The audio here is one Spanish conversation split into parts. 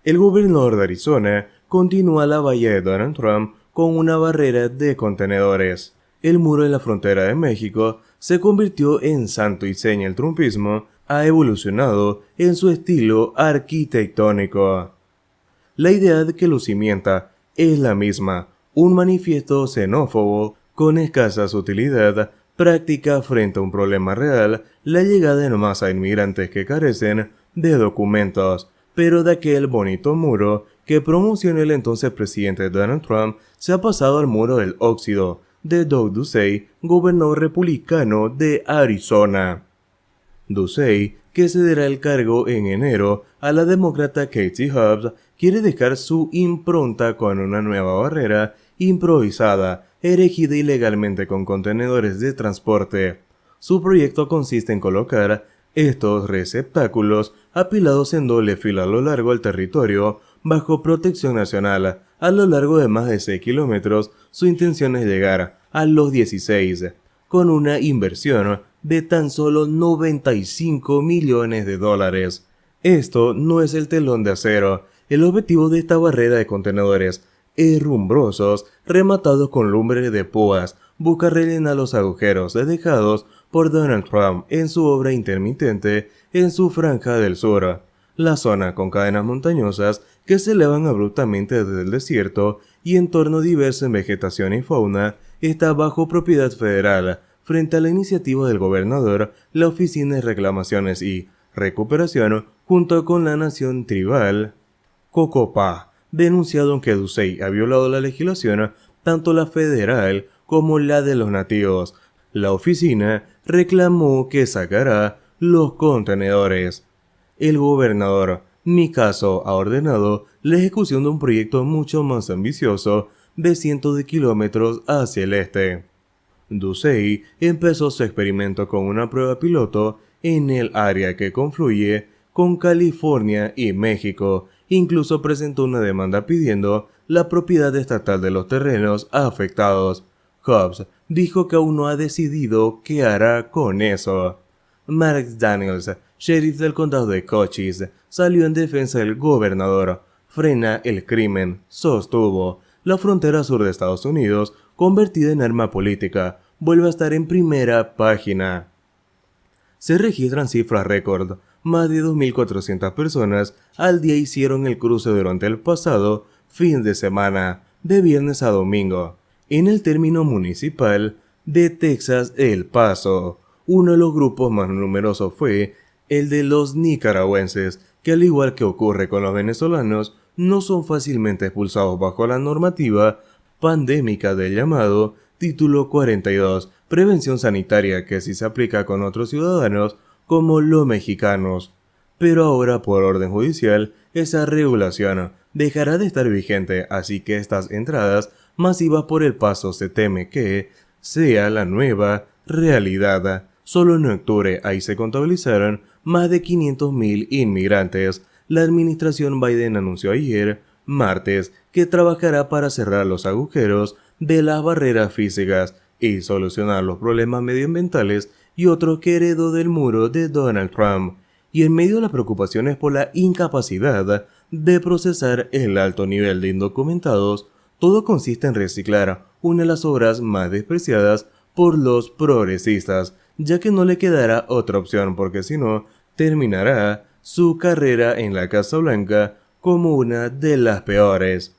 El gobernador de Arizona continúa la valla de Donald Trump con una barrera de contenedores. El muro en la frontera de México se convirtió en santo y seña del trumpismo, ha evolucionado en su estilo arquitectónico. La idea de que lo cimienta es la misma, un manifiesto xenófobo con escasa utilidad práctica frente a un problema real, la llegada en masa de inmigrantes que carecen de documentos, pero de aquel bonito muro que promocionó el entonces presidente Donald Trump se ha pasado al muro del óxido de Doug Ducey, gobernador republicano de Arizona. Ducey, que cederá el cargo en enero a la demócrata Katie Hobbs, quiere dejar su impronta con una nueva barrera improvisada, erigida ilegalmente con contenedores de transporte. Su proyecto consiste en colocar estos receptáculos apilados en doble fila a lo largo del territorio, bajo protección nacional. A lo largo de más de 6 kilómetros, su intención es llegar a los 16, con una inversión de tan solo 95 millones de dólares. Esto no es el telón de acero. El objetivo de esta barrera de contenedores herrumbrosos, rematados con lumbre de púas, busca rellenar los agujeros dejados por Donald Trump en su obra intermitente en su franja del sur. La zona con cadenas montañosas que se elevan abruptamente desde el desierto y entorno diverso en vegetación y fauna está bajo propiedad federal. Frente a la iniciativa del gobernador, la Oficina de Reclamaciones y Recuperación, junto con la nación tribal Cocopah, denunciado que Ducey ha violado la legislación, tanto la federal como la de los nativos. La oficina reclamó que sacará los contenedores. El gobernador Nikaso ha ordenado la ejecución de un proyecto mucho más ambicioso de cientos de kilómetros hacia el este. Ducey empezó su experimento con una prueba piloto en el área que confluye con California y México. Incluso presentó una demanda pidiendo la propiedad estatal de los terrenos afectados. Hobbs dijo que aún no ha decidido qué hará con eso. Mark Daniels, sheriff del condado de Cochise, salió en defensa del gobernador. Frena el crimen, sostuvo. La frontera sur de Estados Unidos, convertida en arma política, vuelve a estar en primera página. Se registran cifras récord. Más de 2.400 personas al día hicieron el cruce durante el pasado fin de semana, de viernes a domingo, en el término municipal de Texas El Paso. Uno de los grupos más numerosos fue el de los nicaragüenses, que al igual que ocurre con los venezolanos, no son fácilmente expulsados bajo la normativa pandémica del llamado Título 42, prevención sanitaria, que sí se aplica con otros ciudadanos como los mexicanos. Pero ahora, por orden judicial, esa regulación dejará de estar vigente, así que estas entradas masivas por el paso se teme que sea la nueva realidad. Solo en octubre ahí se contabilizaron más de 500.000 inmigrantes. La administración Biden anunció ayer, martes, que trabajará para cerrar los agujeros de las barreras físicas y solucionar los problemas medioambientales y otros que heredó del muro de Donald Trump. Y en medio de las preocupaciones por la incapacidad de procesar el alto nivel de indocumentados, todo consiste en reciclar una de las obras más despreciadas por los progresistas, ya que no le quedará otra opción porque si no, terminará su carrera en la Casa Blanca como una de las peores.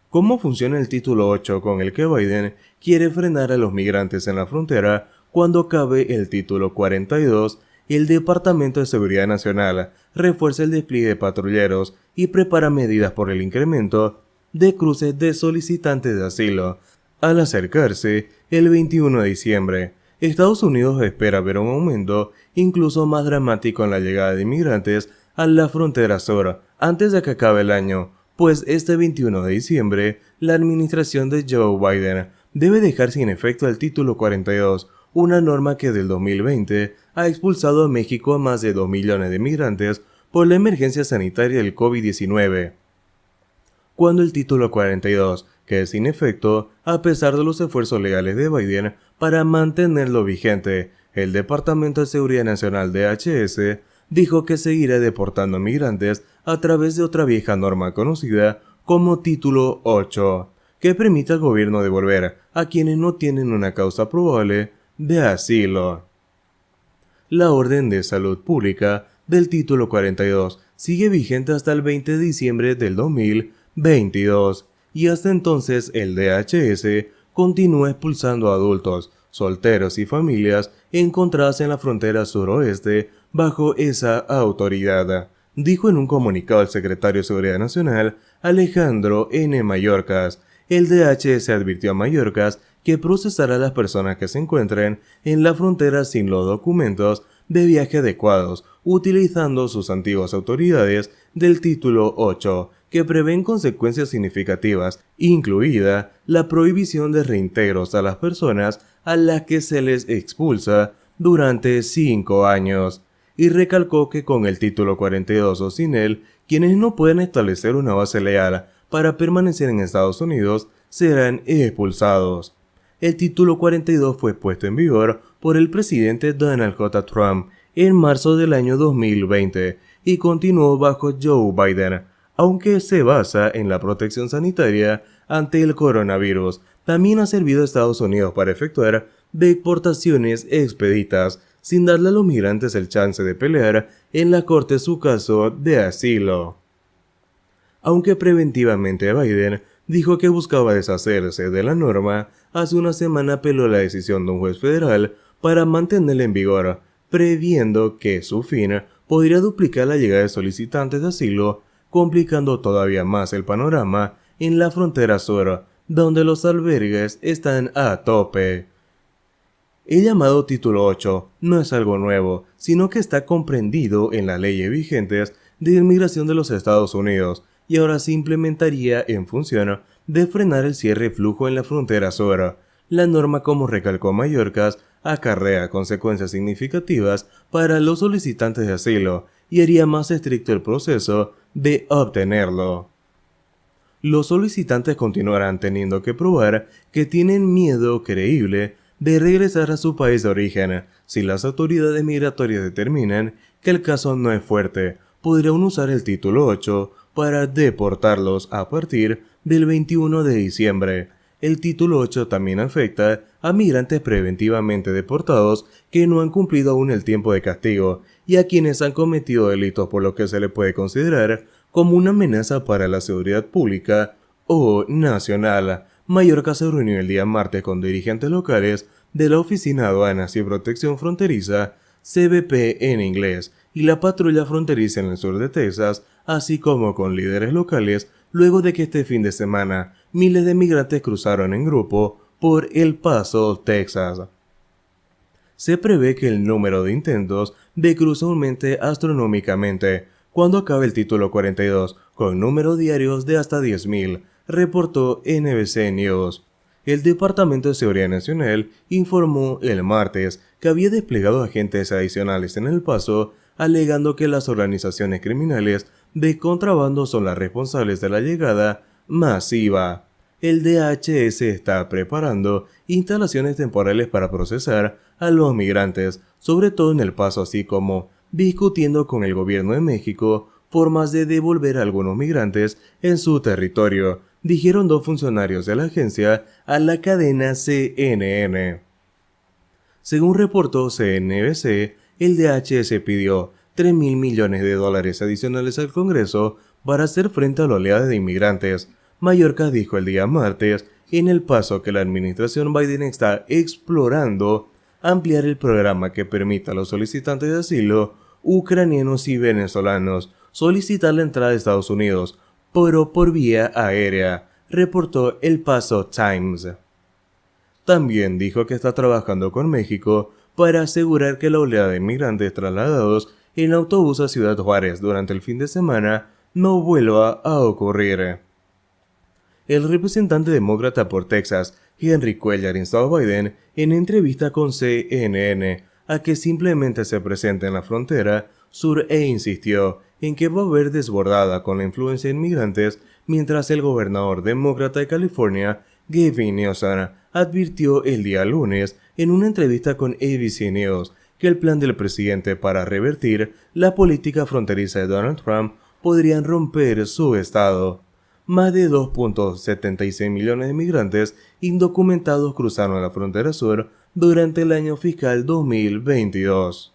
¿Cómo funciona el título 8 con el que Biden quiere frenar a los migrantes en la frontera cuando cabe el título 42? El Departamento de Seguridad Nacional refuerza el despliegue de patrulleros y prepara medidas por el incremento de cruces de solicitantes de asilo. Al acercarse el 21 de diciembre, Estados Unidos espera ver un aumento incluso más dramático en la llegada de inmigrantes a la frontera sur antes de que acabe el año, pues este 21 de diciembre la administración de Joe Biden debe dejar sin efecto el título 42, una norma que del 2020 ha expulsado a México a más de 2 millones de migrantes por la emergencia sanitaria del COVID-19. Cuando el título 42 quede sin efecto, a pesar de los esfuerzos legales de Biden para mantenerlo vigente, el Departamento de Seguridad Nacional DHS dijo que seguirá deportando migrantes a través de otra vieja norma conocida como Título 8, que permite al gobierno devolver a quienes no tienen una causa probable de asilo. La Orden de Salud Pública del Título 42 sigue vigente hasta el 20 de diciembre del 2022 y hasta entonces el DHS continúa expulsando a adultos, solteros y familias encontradas en la frontera suroeste bajo esa autoridad, dijo en un comunicado el secretario de Seguridad Nacional Alejandro N. Mayorkas. El DHS advirtió a Mayorkas que procesará a las personas que se encuentren en la frontera sin los documentos de viaje adecuados, utilizando sus antiguas autoridades del Título 8, que prevén consecuencias significativas, incluida la prohibición de reintegros a las personas a las que se les expulsa durante 5 años, y recalcó que con el Título 42 o sin él, quienes no pueden establecer una base legal para permanecer en Estados Unidos serán expulsados. El Título 42 fue puesto en vigor por el presidente Donald J. Trump en marzo del año 2020 y continuó bajo Joe Biden. Aunque se basa en la protección sanitaria ante el coronavirus, también ha servido a Estados Unidos para efectuar deportaciones expeditas sin darle a los migrantes el chance de pelear en la corte su caso de asilo. Aunque preventivamente Biden dijo que buscaba deshacerse de la norma, hace una semana apeló la decisión de un juez federal para mantenerla en vigor, previendo que su fin podría duplicar la llegada de solicitantes de asilo, complicando todavía más el panorama en la frontera sur, donde los albergues están a tope. El llamado Título 8 no es algo nuevo, sino que está comprendido en las leyes vigentes de inmigración de los Estados Unidos, y ahora se implementaría en función de frenar el cierre de flujo en la frontera sur. La norma, como recalcó Mayorkas, acarrea consecuencias significativas para los solicitantes de asilo y haría más estricto el proceso de obtenerlo. Los solicitantes continuarán teniendo que probar que tienen miedo creíble de regresar a su país de origen. Si las autoridades migratorias determinan que el caso no es fuerte, podrían usar el Título 8 para deportarlos a partir del 21 de diciembre. El Título 8 también afecta a migrantes preventivamente deportados que no han cumplido aún el tiempo de castigo y a quienes han cometido delitos por lo que se le puede considerar como una amenaza para la seguridad pública o nacional. Mayorkas se reunió el día martes con dirigentes locales de la Oficina de Aduanas y Protección Fronteriza, CBP en inglés, y la patrulla fronteriza en el sur de Texas, así como con líderes locales, luego de que este fin de semana miles de migrantes cruzaron en grupo por El Paso, Texas. Se prevé que el número de intentos de cruce aumente astronómicamente cuando acabe el Título 42, con números diarios de hasta 10.000, reportó NBC News. El Departamento de Seguridad Nacional informó el martes que había desplegado agentes adicionales en El Paso, alegando que las organizaciones criminales de contrabando son las responsables de la llegada masiva. El DHS está preparando instalaciones temporales para procesar a los migrantes, sobre todo en El Paso, así como discutiendo con el gobierno de México formas de devolver a algunos migrantes en su territorio, dijeron 2 funcionarios de la agencia a la cadena CNN. Según reportó CNBC, el DHS pidió $3.000 millones adicionales al Congreso para hacer frente a la oleada de inmigrantes. Mayorkas dijo el día martes en El Paso que la administración Biden está explorando ampliar el programa que permita a los solicitantes de asilo ucranianos y venezolanos solicitar la entrada a Estados Unidos, pero por vía aérea, reportó El Paso Times. También dijo que está trabajando con México para asegurar que la oleada de inmigrantes trasladados en autobús a Ciudad Juárez durante el fin de semana no vuelva a ocurrir. El representante demócrata por Texas, Henry Cuellar, instó a Biden en entrevista con CNN a que simplemente se presente en la frontera sur e insistió en que va a haber desbordada con la influencia de inmigrantes, mientras el gobernador demócrata de California, Gavin Newsom, advirtió el día lunes en una entrevista con ABC News que el plan del presidente para revertir la política fronteriza de Donald Trump podrían romper su estado. Más de 2.76 millones de migrantes indocumentados cruzaron la frontera sur durante el año fiscal 2022.